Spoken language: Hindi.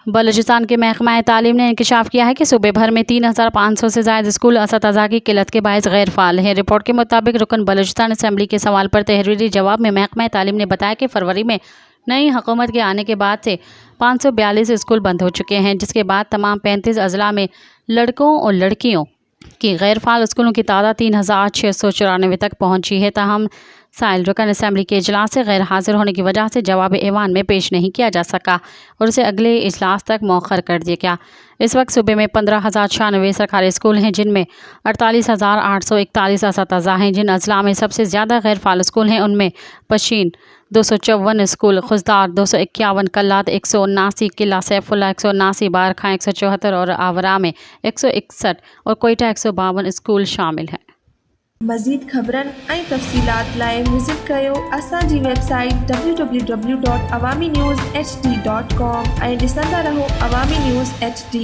बलूचिस्तान के महकमा तालीम ने इंकशाफ किया है कि सूबे भर में 3500 से ज़ायद स्कूल असतज़ा की किल्लत के बायस गैर फ़ाल हैं। रिपोर्ट के मुताबिक रुकन बलूचिस्तान असम्बली के सवाल पर तहरीरी जवाब में महकमा तालीम ने बताया कि फरवरी में नई हुकूमत के आने के बाद से 542 स्कूल बंद हो चुके हैं, जिसके बाद तमाम 35 अजला में लड़कों और लड़कियों की गैर फ़ाल स्कूलों की तादाद 3694 तक पहुँची है। ताहम साइल रुकन असम्बली के इजलास से गैर हाजिर होने की वजह से जवाब ऐवान में पेश नहीं किया जा सका और उसे अगले इजलास तक मौखर कर दिया गया। इस वक्त सूबे में 15,096 सरकारी स्कूल हैं, जिनमें 48,841 असतज़ा हैं। जिन अजला में सबसे ज़्यादा गैर फ़ाल स्कूल हैं उनमें पशीन 254 स्कूल, खुजदार 251, कल्लात 179, किला सैफुल्ला 179, बारखा 174 और आवरा में 161 और कोयटा 152 स्कूल शामिल हैं। मज़ीद ख़बरन ऐं तफ़सीलात लाइ विज़िट कयो असांजी वेबसाइट www.awamiNewsHD.com ऐं ॾिसंदा रहो अवामी न्यूज़ HD।